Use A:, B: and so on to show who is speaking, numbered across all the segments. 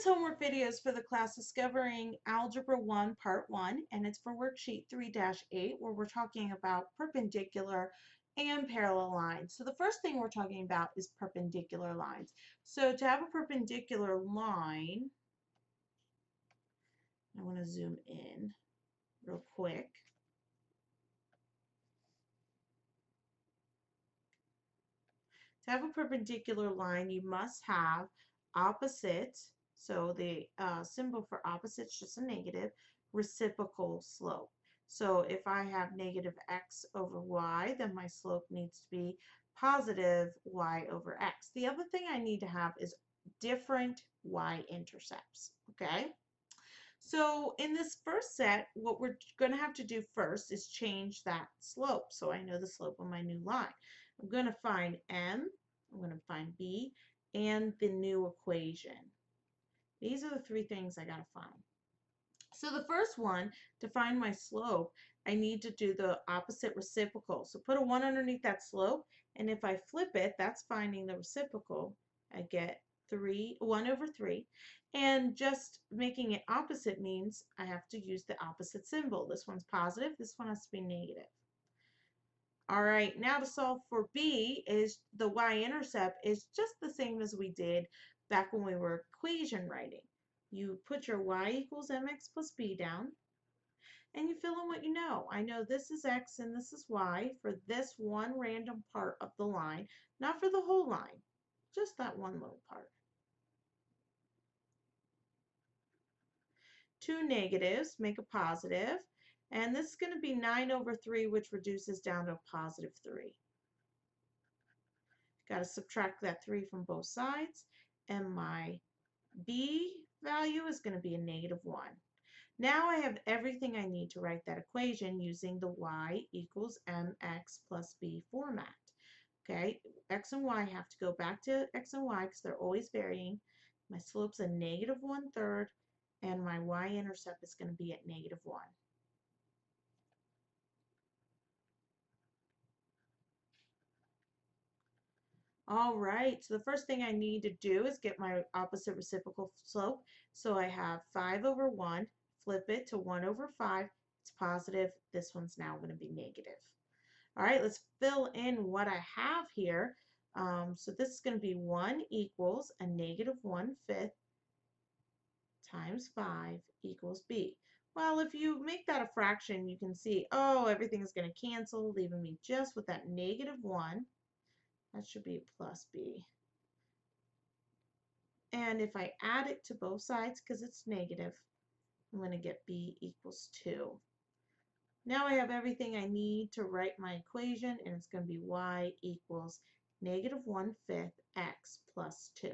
A: This homework video is for the class Discovering Algebra 1 Part 1, and it's for worksheet 3-8, where we're talking about perpendicular and parallel lines. So the first thing we're talking about is perpendicular lines. So to have a perpendicular line, I want to zoom in real quick. To have a perpendicular line, you must have opposite, so the symbol for opposite is just a negative, reciprocal slope. So if I have negative x over y, then my slope needs to be positive y over x. The other thing I need to have is different y-intercepts, okay? So in this first set, what we're going to have to do first is change that slope. So I know the slope of my new line. I'm going to find m, I'm going to find b, and the new equation. These are the three things I got to find. So the first one, to find my slope, I need to do the opposite reciprocal. So put a 1 underneath that slope, and if I flip it, that's finding the reciprocal. I get 1 over 3. And just making it opposite means I have to use the opposite symbol. This one's positive, this one has to be negative. All right, now to solve for b, is the y-intercept is just the same as we did back when we were equation writing. You put your y equals mx plus b down, and you fill in what you know. I know this is x and this is y for this one random part of the line, not for the whole line, just that one little part. Two negatives make a positive, and this is going to be 9 over 3, which reduces down to a positive 3. Got to subtract that 3 from both sides, and my b value is going to be a negative 1. Now I have everything I need to write that equation using the y equals mx plus b format. Okay, x and y have to go back to x and y because they're always varying. My slope's a negative 1/3, and my y-intercept is going to be at negative 1. All right, so the first thing I need to do is get my opposite reciprocal slope. So I have 5 over 1, flip it to 1 over 5. It's positive. This one's now going to be negative. All right, let's fill in what I have here. So this is going to be 1 equals a negative 1/5 times 5 equals b. Well, if you make that a fraction, you can see, oh, everything is going to cancel, leaving me just with that negative 1. That should be plus b. And if I add it to both sides, because it's negative, I'm going to get b equals 2. Now I have everything I need to write my equation, and it's going to be y equals negative 1/5 x plus 2.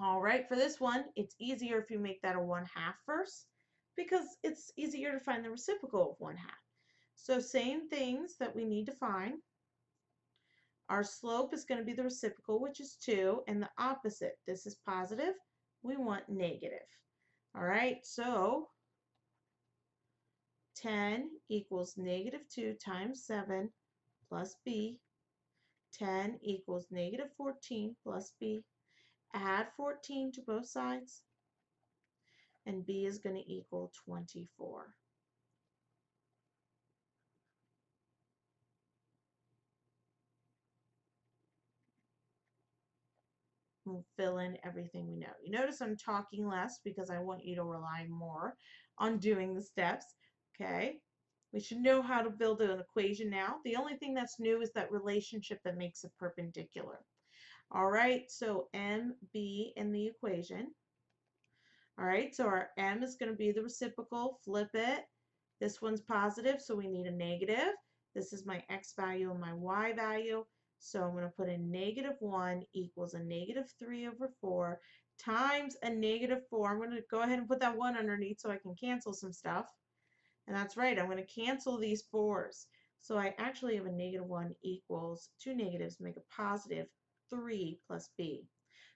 A: All right, for this one, it's easier if you make that a 1/2 first, because it's easier to find the reciprocal of 1/2. So same things that we need to find. Our slope is going to be the reciprocal, which is 2, and the opposite, this is positive, we want negative. All right, so 10 equals negative 2 times 7 plus b. 10 equals negative 14 plus b. Add 14 to both sides, and b is going to equal 24. We'll fill in everything we know. You notice I'm talking less because I want you to rely more on doing the steps. Okay, we should know how to build an equation now. The only thing that's new is that relationship that makes it perpendicular. All right, so MB in the equation. All right, so our M is going to be the reciprocal. Flip it. This one's positive, so we need a negative. This is my x value and my y value. So I'm going to put in negative 1 equals a negative 3 over 4 times a negative 4. I'm going to go ahead and put that 1 underneath so I can cancel some stuff. And that's right, I'm going to cancel these 4's. So I actually have a negative 1 equals, two negatives make a positive 3 plus b.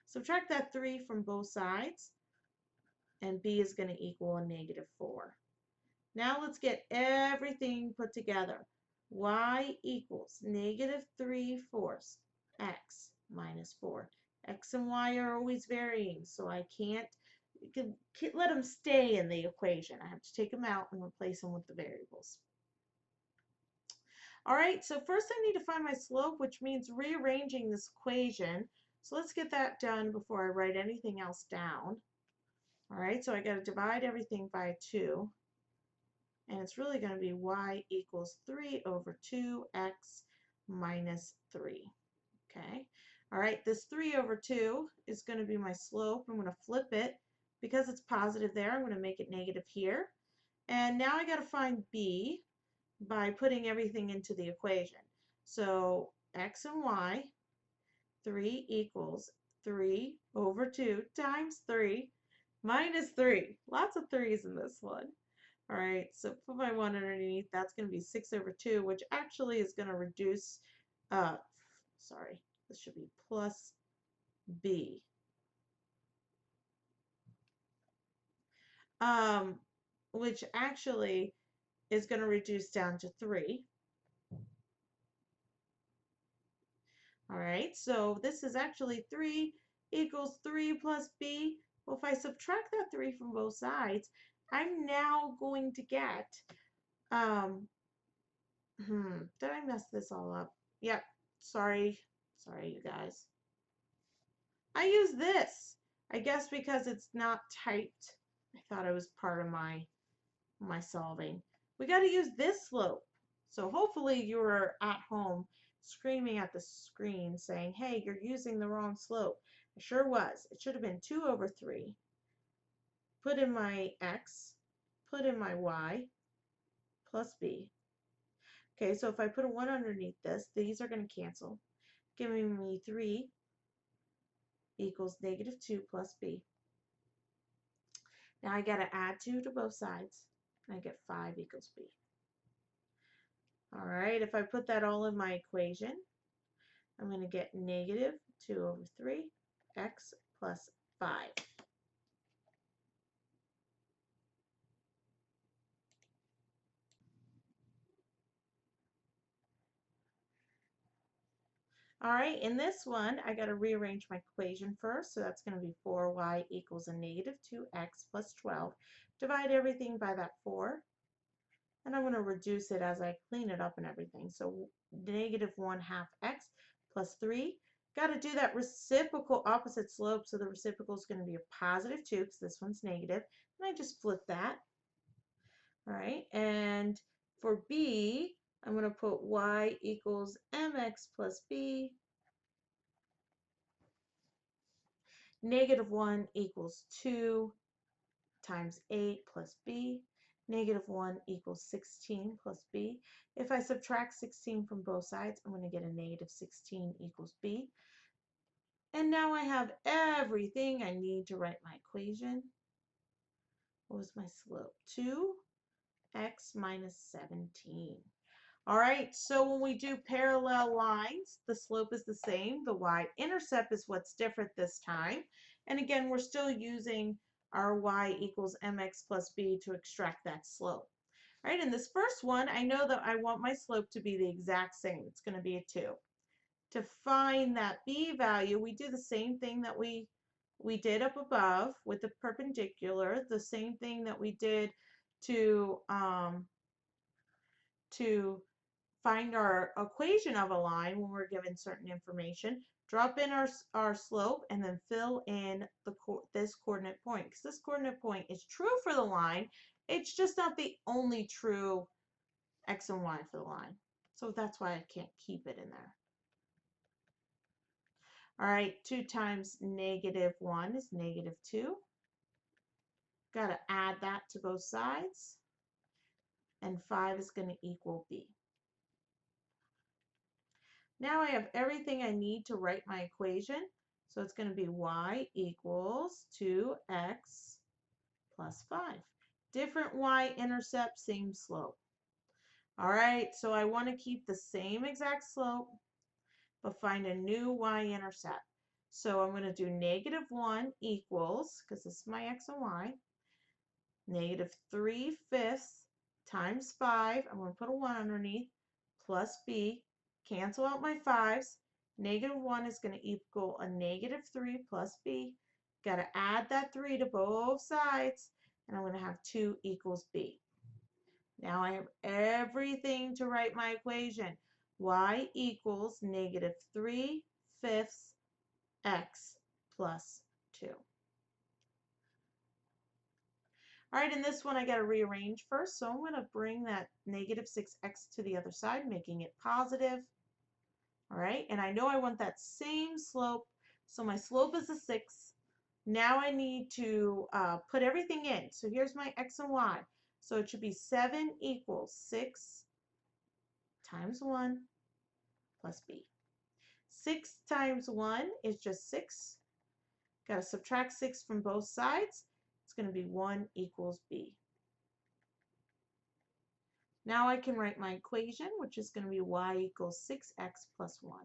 A: Subtract that 3 from both sides, and b is going to equal a negative 4. Now let's get everything put together. Y equals negative 3/4 x minus 4. X and Y are always varying, so I can't let them stay in the equation. I have to take them out and replace them with the variables. All right, so first I need to find my slope, which means rearranging this equation. So let's get that done before I write anything else down. All right, so I got to divide everything by 2. And it's really going to be y equals 3 over 2x minus 3. Okay. All right, this 3 over 2 is going to be my slope. I'm going to flip it. Because it's positive there, I'm going to make it negative here. And now I got to find b by putting everything into the equation. So x and y, 3 equals 3 over 2 times 3 minus 3. Lots of 3's in this one. All right, so put my 1 underneath. That's going to be 6 over 2, which actually is going to reduce, sorry, this should be plus b. Which actually is going to reduce down to 3. All right, so this is actually 3 equals 3 plus b. Well, if I subtract that 3 from both sides, I'm now going to get, did I mess this all up? Yep, sorry, you guys. I use this, I guess because it's not typed. I thought it was part of my solving. We got to use this slope. So hopefully you were at home screaming at the screen saying, hey, you're using the wrong slope. I sure was. It should have been 2 over 3. Put in my x, put in my y, plus b. Okay, so if I put a 1 underneath this, these are going to cancel, giving me 3 equals negative 2 plus b. Now I got to add 2 to both sides, and I get 5 equals b. All right, if I put that all in my equation, I'm going to get negative 2 over 3, x plus 5. All right, in this one, I got to rearrange my equation first. So that's going to be 4y equals a negative 2x plus 12. Divide everything by that 4. And I'm going to reduce it as I clean it up and everything. So negative 1/2 x plus 3. Got to do that reciprocal opposite slope. So the reciprocal is going to be a positive 2 because this one's negative. And I just flip that. All right, and for b, I'm going to put y equals mx plus b. Negative 1 equals 2 times 8 plus b. Negative 1 equals 16 plus b. If I subtract 16 from both sides, I'm going to get a negative 16 equals b. And now I have everything I need to write my equation. What was my slope? 2x minus 17. All right, so when we do parallel lines, the slope is the same. The y-intercept is what's different this time. And again, we're still using our y equals mx plus b to extract that slope. All right, in this first one, I know that I want my slope to be the exact same. It's going to be a 2. To find that b value, we do the same thing that we did up above with the perpendicular, the same thing that we did to find our equation of a line when we're given certain information. Drop in our slope and then fill in this coordinate point, because this coordinate point is true for the line. It's just not the only true x and y for the line. So that's why I can't keep it in there. All right, 2 times negative 1 is negative 2. Got to add that to both sides. And 5 is going to equal b. Now I have everything I need to write my equation. So it's going to be y equals 2x plus 5. Different y-intercept, same slope. All right, so I want to keep the same exact slope, but find a new y-intercept. So I'm going to do negative 1 equals, because this is my x and y, negative 3/5 times 5. I'm going to put a 1 underneath, plus b. Cancel out my 5's. Negative 1 is going to equal a negative 3 plus b. Got to add that 3 to both sides, and I'm going to have 2 equals b. Now I have everything to write my equation. Y equals negative 3/5 x plus 2. All right, in this one I got to rearrange first, so I'm going to bring that negative 6x to the other side, making it positive. All right, and I know I want that same slope, so my slope is a 6. Now I need to put everything in. So here's my x and y. So it should be 7 equals 6 times 1 plus b. 6 times 1 is just 6. Got to subtract 6 from both sides. It's going to be 1 equals b. Now I can write my equation, which is going to be y equals 6x plus 1.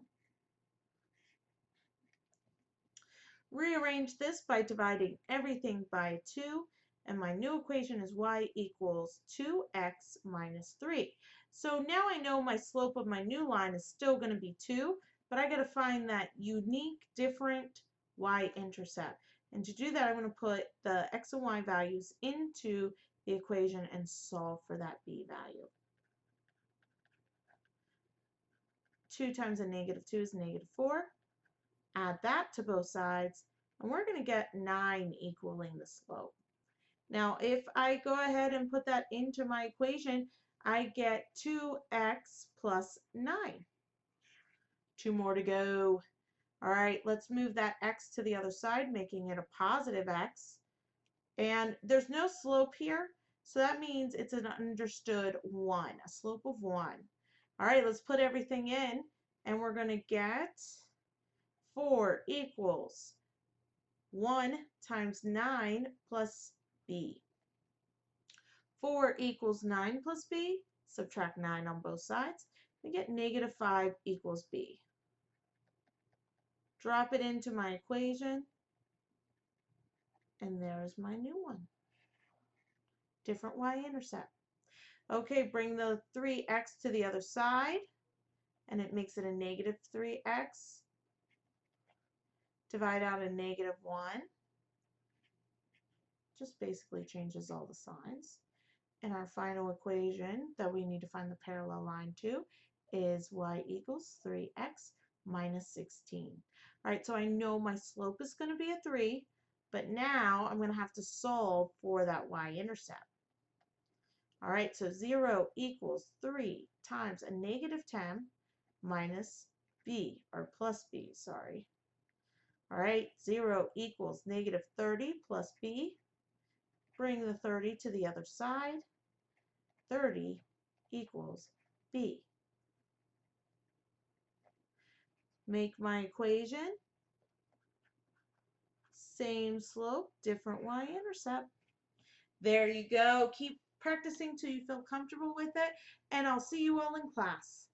A: Rearrange this by dividing everything by 2, and my new equation is y equals 2x minus 3. So now I know my slope of my new line is still going to be 2, but I got to find that unique, different y-intercept. And to do that, I'm going to put the x and y values into the equation and solve for that b value. 2 times a negative 2 is negative 4. Add that to both sides, and we're going to get 9 equaling the slope. Now, if I go ahead and put that into my equation, I get 2x plus 9. 2 more to go. All right, let's move that x to the other side, making it a positive x. And there's no slope here, so that means it's an understood 1, a slope of 1. All right, let's put everything in, and we're going to get 4 equals 1 times 9 plus b. 4 equals 9 plus b. Subtract 9 on both sides. We get negative 5 equals b. Drop it into my equation, and there's my new one. Different y-intercept. Okay, bring the 3x to the other side, and it makes it a negative 3x. Divide out a negative 1. Just basically changes all the signs. And our final equation that we need to find the parallel line to is y equals 3x minus 16. All right, so I know my slope is going to be a 3, but now I'm going to have to solve for that y-intercept. All right, so 0 equals 3 times a negative 10 minus b, or plus b, sorry. All right, 0 equals negative 30 plus b. Bring the 30 to the other side. 30 equals b. Make my equation. Same slope, different y-intercept. There you go. Keep practicing till you feel comfortable with it, and I'll see you all in class.